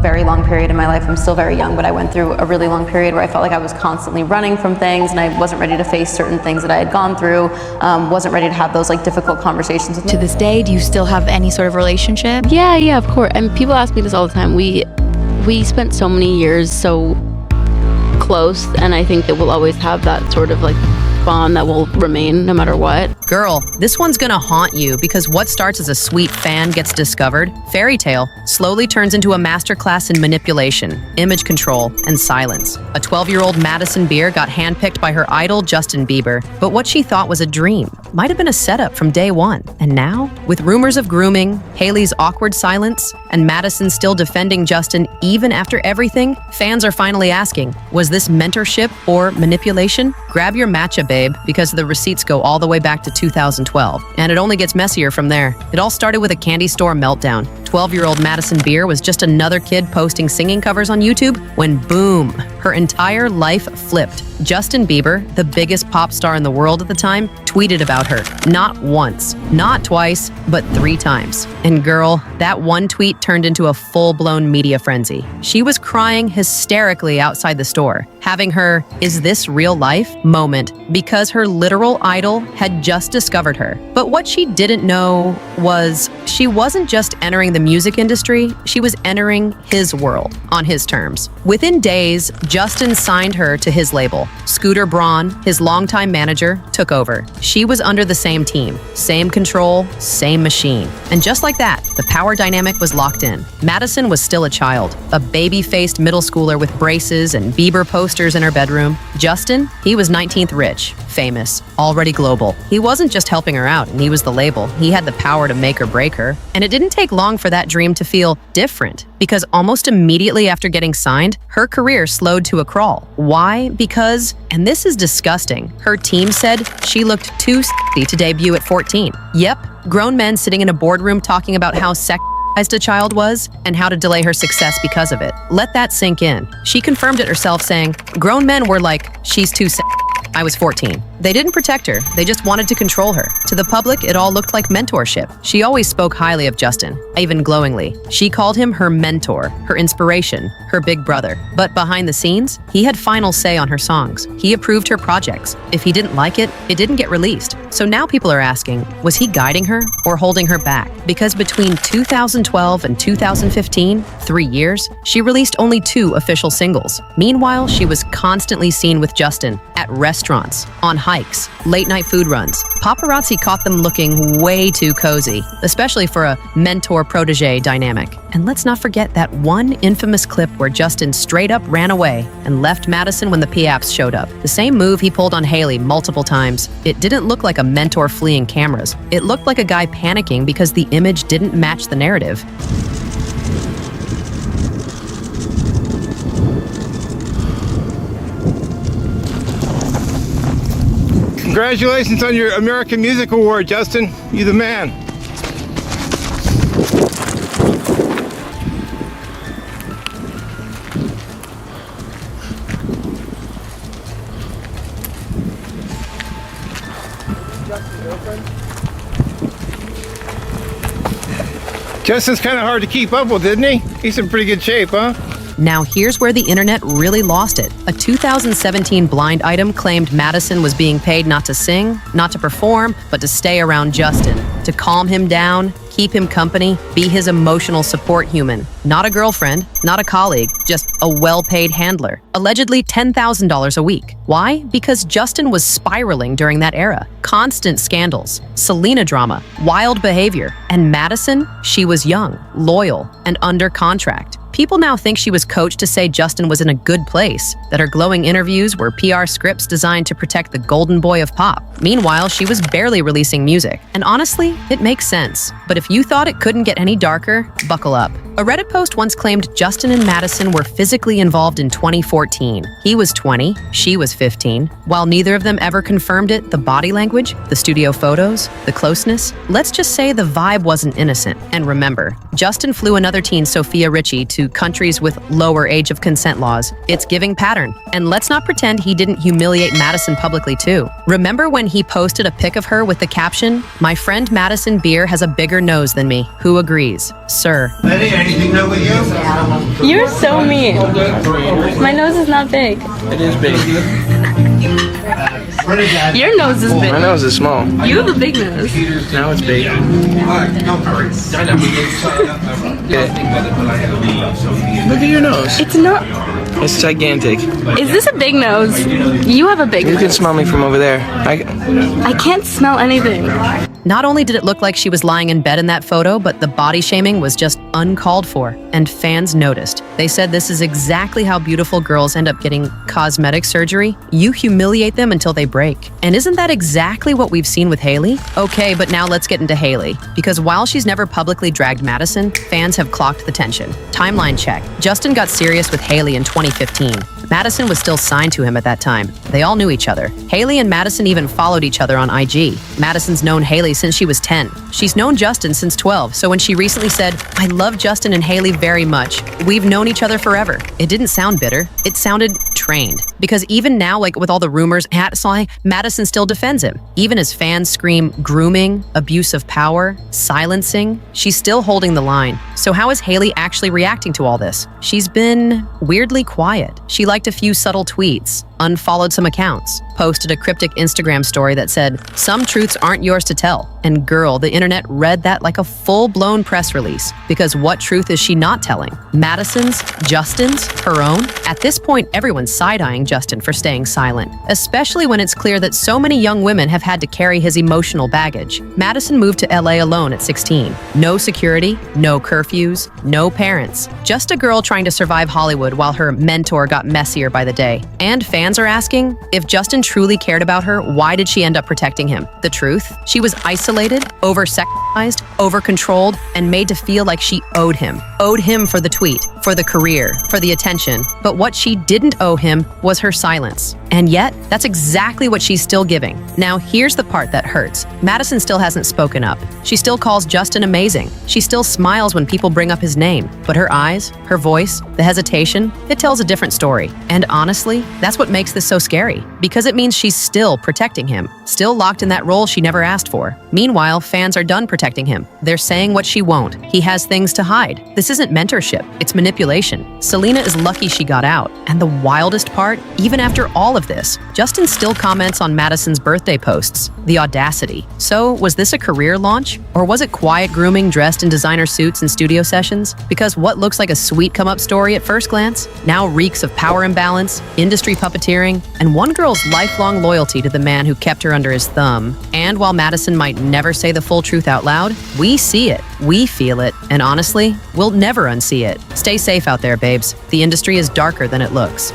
very long period in my life. I'm still very young, but I went through a really long period where I felt like I was constantly running from things and I wasn't ready to face certain things that I had gone through, wasn't ready to have those like difficult conversations with To this day, do you still have any sort of relationship? Yeah, of course. And people ask me this all the time. We spent so many years so close, and I think that we'll always have that sort of like bond that will remain no matter what. Girl, this one's gonna haunt you because what starts as a sweet fan gets discovered. Fairytale slowly turns into a masterclass in manipulation, image control, and silence. A 12-year-old Madison Beer got handpicked by her idol, Justin Bieber, but what she thought was a dream might have been a setup from day one. And now, with rumors of grooming, Hailey's awkward silence, and Madison still defending Justin even after everything, fans are finally asking, was this mentorship or manipulation? Grab your matcha, babe, because the receipts go all the way back to 2012, and it only gets messier from there. It all started with a candy store meltdown. 12-year-old Madison Beer was just another kid posting singing covers on YouTube when boom, her entire life flipped. Justin Bieber, the biggest pop star in the world at the time, tweeted about her. Not once, not twice, but 3 times. And girl, that one tweet turned into a full-blown media frenzy. She was crying hysterically outside the store, having her "is this real life" moment because her literal idol had just discovered her. But what she didn't know was she wasn't just entering the music industry, she was entering his world on his terms. Within days, Justin signed her to his label. Scooter Braun, his longtime manager, took over. She was under the same team, same control, same machine. And just like that, the power dynamic was locked in. Madison was still a child, a baby-faced middle schooler with braces and Bieber posters in her bedroom. Justin, he was 19th rich, famous, already global. He wasn't just helping her out, and he was the label. He had the power to make or break her. And it didn't take long for that dream to feel different, because almost immediately after getting signed, her career slowed to a crawl. Why? Because, and this is disgusting, her team said she looked too sexy to debut at 14. Yep, grown men sitting in a boardroom talking about how sexualized a child was and how to delay her success because of it. Let that sink in. She confirmed it herself, saying, "Grown men were like, she's too sexy. I was 14. They didn't protect her. They just wanted to control her. To the public, it all looked like mentorship. She always spoke highly of Justin, even glowingly. She called him her mentor, her inspiration, her big brother. But behind the scenes, he had final say on her songs. He approved her projects. If he didn't like it, it didn't get released. So now people are asking, was he guiding her or holding her back? Because between 2012 and 2015, 3 years, she released only 2 official singles. Meanwhile, she was constantly seen with Justin at restaurants, on hikes, late-night food runs. Paparazzi caught them looking way too cozy, especially for a mentor-protege dynamic. And let's not forget that one infamous clip where Justin straight up ran away and left Madison when the PAPs showed up. The same move he pulled on Hailey multiple times. It didn't look like a mentor fleeing cameras. It looked like a guy panicking because the image didn't match the narrative. Congratulations on your American Music Award, Justin. You're the man. Justin's kind of hard to keep up with, isn't he? He's in pretty good shape, huh? Now here's where the internet really lost it. A 2017 blind item claimed Madison was being paid not to sing, not to perform, but to stay around Justin, to calm him down, keep him company, be his emotional support human. Not a girlfriend, not a colleague, just a well-paid handler. Allegedly $10,000 a week. Why? Because Justin was spiraling during that era. Constant scandals, Selena drama, wild behavior. And Madison, she was young, loyal, and under contract. People now think she was coached to say Justin was in a good place, that her glowing interviews were PR scripts designed to protect the golden boy of pop. Meanwhile, she was barely releasing music. And honestly, it makes sense. But if you thought it couldn't get any darker, buckle up. A Reddit post once claimed Justin and Madison were physically involved in 2014. He was 20, she was 15. While neither of them ever confirmed it, the body language, the studio photos, the closeness, let's just say the vibe wasn't innocent. And remember, Justin flew another teen, Sophia Richie, to countries with lower age of consent laws. It's giving pattern. And let's not pretend he didn't humiliate Madison publicly too. Remember when he posted a pic of her with the caption, "My friend Madison Beer has a bigger nose than me. Who agrees? Sir." Betty, I You're so mean. My nose is not big. It is big. Your nose is big. My nose is small. You have a big nose. Now it's big. Look at your nose. It's not. It's gigantic. Is this a big nose? You have a big You can nose. smell me from over there. I can't smell anything. Not only did it look like she was lying in bed in that photo, but the body shaming was just uncalled for, and fans noticed. They said this is exactly how beautiful girls end up getting cosmetic surgery. You humiliate them until they break. And isn't that exactly what we've seen with Hailey? Okay, but now let's get into Hailey. Because while she's never publicly dragged Madison, fans have clocked the tension. Timeline check. Justin got serious with Hailey in 2015. Madison was still signed to him at that time. They all knew each other. Hailey and Madison even followed each other on IG. Madison's known Hailey since she was 10. She's known Justin since 12, so when she recently said, "I love Justin and Hailey very much. We've known each other forever," it didn't sound bitter. It sounded trained. Because even now, like with all the rumors, Madison still defends him. Even as fans scream grooming, abuse of power, silencing, she's still holding the line. So how is Hailey actually reacting to all this? She's been weirdly quiet. She liked a few subtle tweets, unfollowed some accounts, posted a cryptic Instagram story that said, "Some truths aren't yours to tell." And girl, the internet read that like a full-blown press release. Because what truth is she not telling? Madison's? Justin's? Her own? At this point, everyone's side-eyeing Justin for staying silent, especially when it's clear that so many young women have had to carry his emotional baggage. Madison moved to LA alone at 16. No security, no curfews, no parents. Just a girl trying to survive Hollywood while her mentor got messier by the day. And fans are asking, if Justin truly cared about her, why did she end up protecting him? The truth? She was isolated, over-sexualized, over-controlled, and made to feel like she owed him. Owed him for the tweet, for the career, for the attention. But what she didn't owe him was her silence. And yet, that's exactly what she's still giving. Now, here's the part that hurts. Madison still hasn't spoken up. She still calls Justin amazing. She still smiles when people bring up his name. But her eyes, her voice, the hesitation, it tells a different story. And honestly, that's what makes this so scary. Because it means she's still protecting him, still locked in that role she never asked for. Meanwhile, fans are done protecting him. They're saying what she won't. He has things to hide. This isn't mentorship, it's manipulation. Selena is lucky she got out. And the wildest part, even after all of this, Justin still comments on Madison's birthday posts. The audacity. So, was this a career launch? Or was it quiet grooming dressed in designer suits and studio sessions? Because what looks like a sweet come-up story at first glance now reeks of power imbalance, industry puppeteering, and one girl's lifelong loyalty to the man who kept her under his thumb. And while Madison might never say the full truth out loud, we see it, we feel it, and honestly, we'll never unsee it. Stay safe out there, babes. The industry is darker than it looks.